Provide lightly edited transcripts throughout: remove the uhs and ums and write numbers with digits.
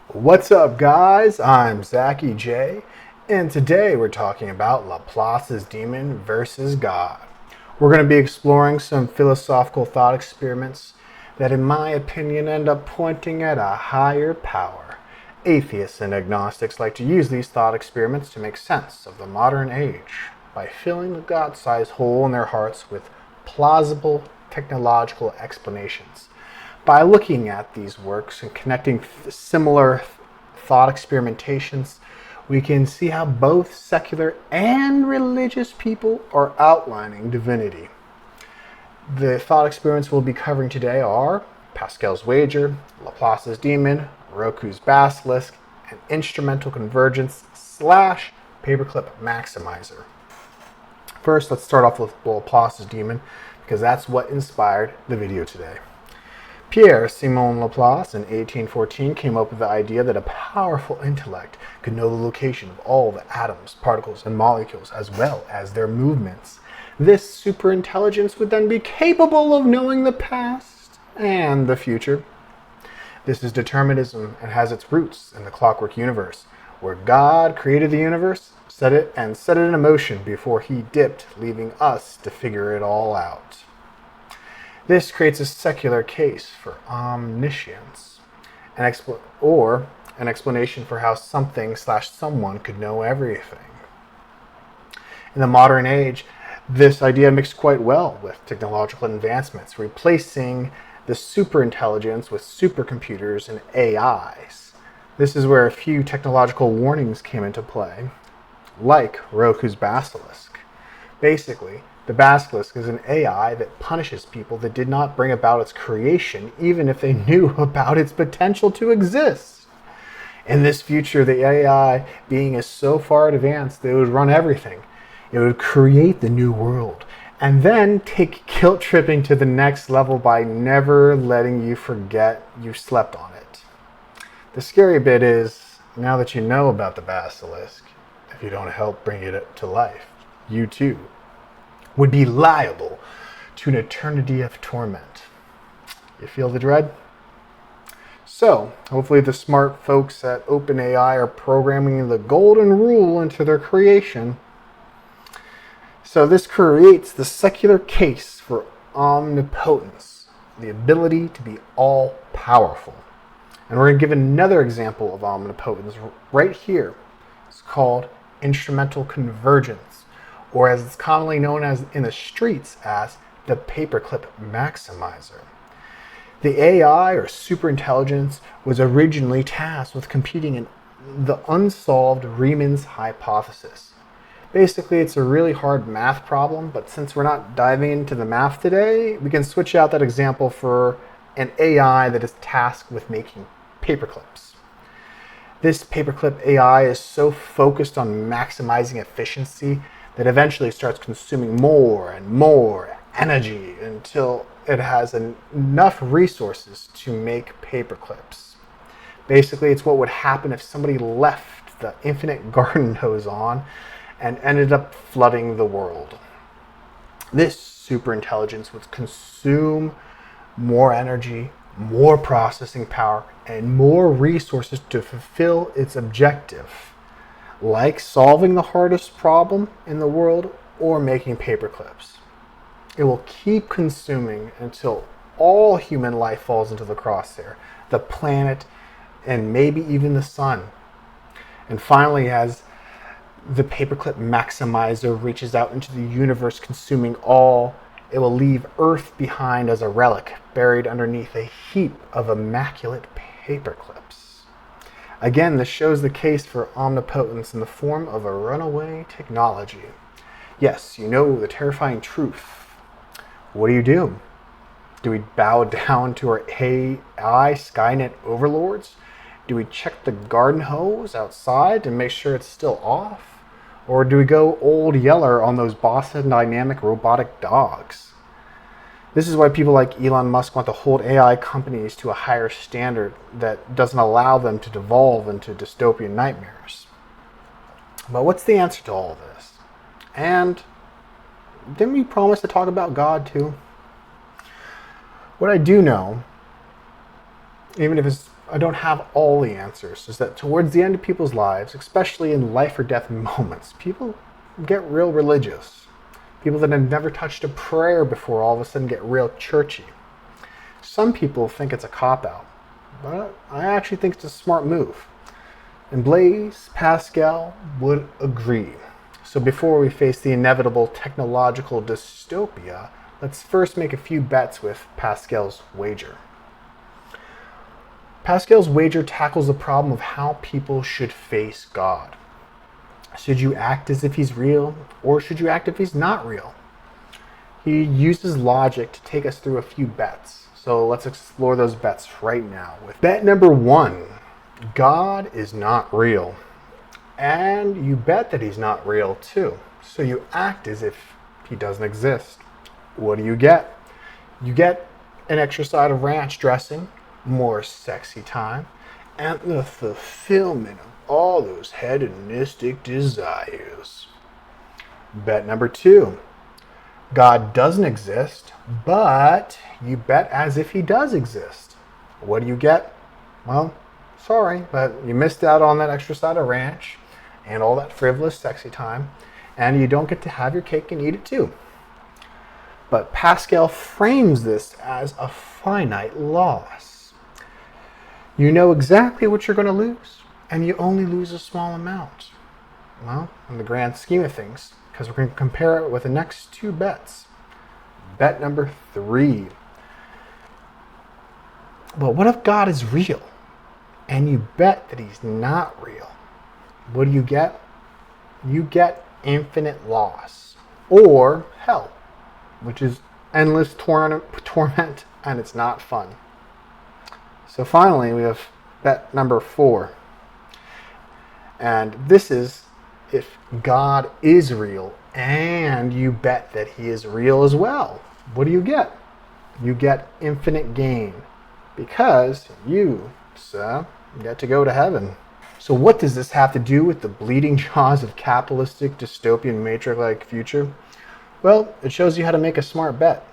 What's up, guys? I'm Zachy J, and today we're talking about Laplace's demon versus God. We're going to be exploring some philosophical thought experiments that, in my opinion, end up pointing at a higher power. Atheists and agnostics like to use these thought experiments to make sense of the modern age by filling the God-sized hole in their hearts with plausible technological explanations. By looking at these works and connecting similar thought experimentations, we can see how both secular and religious people are outlining divinity. The thought experiments we'll be covering today are Pascal's wager, Laplace's demon, Roko's basilisk, and instrumental convergence / paperclip maximizer. First, let's start off with Laplace's demon, because that's what inspired the video today. Pierre-Simon Laplace in 1814 came up with the idea that a powerful intellect could know the location of all the atoms, particles, and molecules, as well as their movements. This superintelligence would then be capable of knowing the past and the future. This is determinism and has its roots in the clockwork universe, where God created the universe, set it in motion before he dipped, leaving us to figure it all out. This creates a secular case for omniscience, an explanation for how something / someone could know everything. In the modern age, this idea mixed quite well with technological advancements, replacing the superintelligence with supercomputers and AIs. This is where a few technological warnings came into play, like Roko's Basilisk. Basically, the Basilisk is an AI that punishes people that did not bring about its creation, even if they knew about its potential to exist. In this future, the AI being is so far advanced that it would run everything. It would create the new world, and then take guilt tripping to the next level by never letting you forget you slept on it. The scary bit is, now that you know about the Basilisk, if you don't help bring it to life, you too would be liable to an eternity of torment. You feel the dread? So, hopefully the smart folks at OpenAI are programming the golden rule into their creation. So this creates the secular case for omnipotence, the ability to be all-powerful. And we're going to give another example of omnipotence right here. It's called instrumental convergence, or as it's commonly known as in the streets as the paperclip maximizer. The AI, or superintelligence, was originally tasked with computing in the unsolved Riemann's hypothesis. Basically, it's a really hard math problem, but since we're not diving into the math today, we can switch out that example for an AI that is tasked with making paperclips. This paperclip AI is so focused on maximizing efficiency that eventually starts consuming more and more energy until it has enough resources to make paperclips. Basically, it's what would happen if somebody left the infinite garden hose on and ended up flooding the world. This superintelligence would consume more energy, more processing power, and more resources to fulfill its objective, like solving the hardest problem in the world or making paperclips. It will keep consuming until all human life falls into the crosshair, the planet, and maybe even the sun. And finally, as the paperclip maximizer reaches out into the universe, consuming all, it will leave Earth behind as a relic, buried underneath a heap of immaculate paperclips. Again, this shows the case for omnipotence in the form of a runaway technology. Yes, you know the terrifying truth. What do? Do we bow down to our AI Skynet overlords? Do we check the garden hose outside to make sure it's still off? Or do we go old Yeller on those Boston Dynamic robotic dogs? This is why people like Elon Musk want to hold AI companies to a higher standard that doesn't allow them to devolve into dystopian nightmares. But what's the answer to all this? And didn't we promise to talk about God too? What I do know, even if it's I don't have all the answers. Is that towards the end of people's lives, especially in life or death moments, people get real religious. People that have never touched a prayer before all of a sudden get real churchy. Some people think it's a cop-out, but I actually think it's a smart move. And Blaise Pascal would agree. So before we face the inevitable technological dystopia, let's first make a few bets with Pascal's wager. Pascal's wager tackles the problem of how people should face God. Should you act as if he's real, or should you act if he's not real? He uses logic to take us through a few bets. So let's explore those bets right now. With bet number 1, God is not real. And you bet that he's not real too. So you act as if he doesn't exist. What do you get? You get an extra side of ranch dressing, more sexy time, and the fulfillment of all those hedonistic desires. Bet number 2. God doesn't exist, but you bet as if he does exist. What do you get? Well, sorry, but you missed out on that extra side of ranch and all that frivolous sexy time, and you don't get to have your cake and eat it too. But Pascal frames this as a finite loss. You know exactly what you're going to lose, and you only lose a small amount. Well, in the grand scheme of things, because we're going to compare it with the next 2 bets. Bet number 3. Well, what if God is real, and you bet that he's not real? What do you get? You get infinite loss, or hell, which is endless torment, and it's not fun. So finally, we have bet number 4. And this is if God is real and you bet that he is real as well. What do you get? You get infinite gain because you, sir, get to go to heaven. So what does this have to do with the bleeding jaws of capitalistic dystopian matrix-like future? Well, it shows you how to make a smart bet.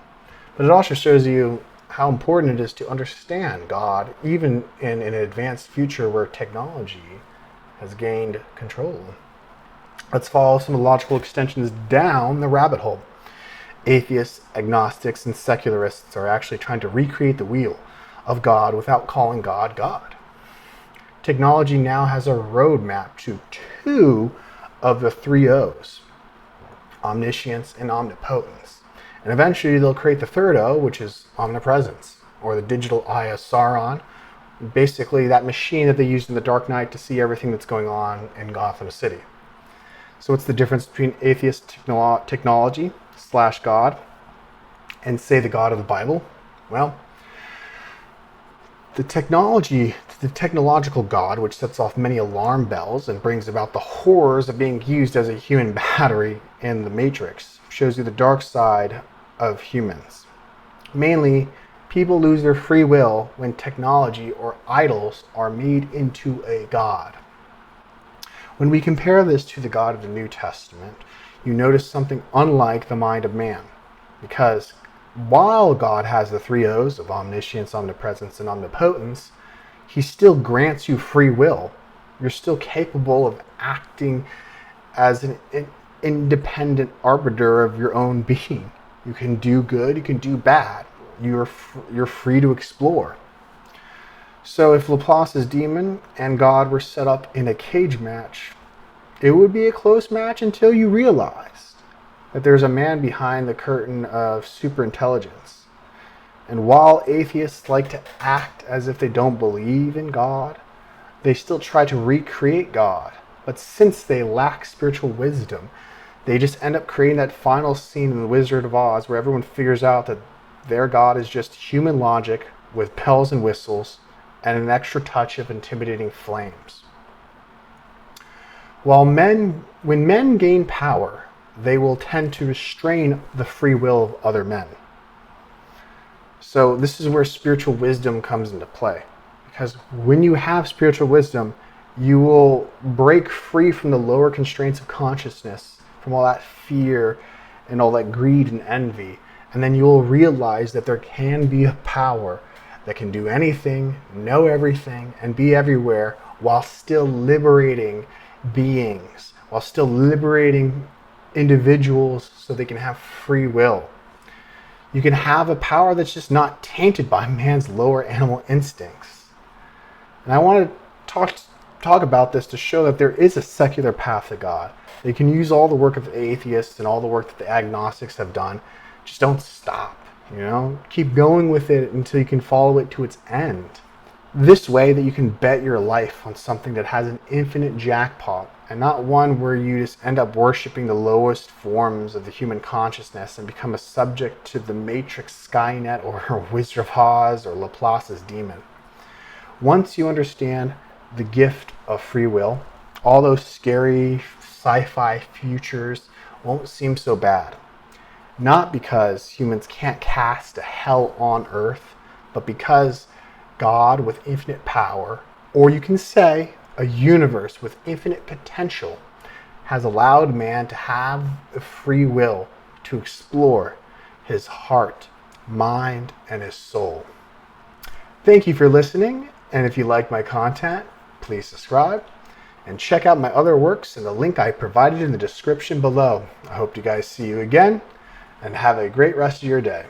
But it also shows you how important it is to understand God, even in an advanced future where technology has gained control. Let's follow some logical extensions down the rabbit hole. Atheists, agnostics, and secularists are actually trying to recreate the wheel of God without calling God God. Technology now has a roadmap to 2 of the 3 O's, omniscience and omnipotence. And eventually they'll create the 3rd O, which is omnipresence, or the digital eye of Sauron. Basically that machine that they used in the Dark Knight to see everything that's going on in Gotham City. So what's the difference between atheist technology / God and, say, the God of the Bible? Well, the technological God, which sets off many alarm bells and brings about the horrors of being used as a human battery in the Matrix, shows you the dark side of humans. Mainly, people lose their free will when technology or idols are made into a God. When we compare this to the God of the New Testament, you notice something unlike the mind of man. Because while God has the 3 O's of omniscience, omnipresence, and omnipotence, he still grants you free will. You're still capable of acting as an independent arbiter of your own being. You can do good, you can do bad. You're free to explore. So if Laplace's demon and God were set up in a cage match, it would be a close match until you realized that there's a man behind the curtain of superintelligence. And while atheists like to act as if they don't believe in God, they still try to recreate God. But since they lack spiritual wisdom, they just end up creating that final scene in The Wizard of Oz where everyone figures out that their God is just human logic with bells and whistles and an extra touch of intimidating flames. When men gain power, they will tend to restrain the free will of other men. So this is where spiritual wisdom comes into play. Because when you have spiritual wisdom, you will break free from the lower constraints of consciousness, from all that fear and all that greed and envy. And then you'll realize that there can be a power that can do anything, know everything, and be everywhere while still liberating beings, while still liberating individuals so they can have free will. You can have a power that's just not tainted by man's lower animal instincts. And I want to talk about this to show that there is a secular path to God. You can use all the work of the atheists and all the work that the agnostics have done. Just don't stop, Keep going with it until you can follow it to its end. This way that you can bet your life on something that has an infinite jackpot and not one where you just end up worshiping the lowest forms of the human consciousness and become a subject to the Matrix Skynet or Wizard of Oz or Laplace's demon. Once you understand the gift of free will, all those scary sci-fi futures won't seem so bad. Not because humans can't cast a hell on earth, but because God with infinite power, or you can say a universe with infinite potential, has allowed man to have the free will to explore his heart, mind, and his soul. Thank you for listening, and if you like my content, please subscribe and check out my other works in the link I provided in the description below. I hope you guys see you again, and have a great rest of your day.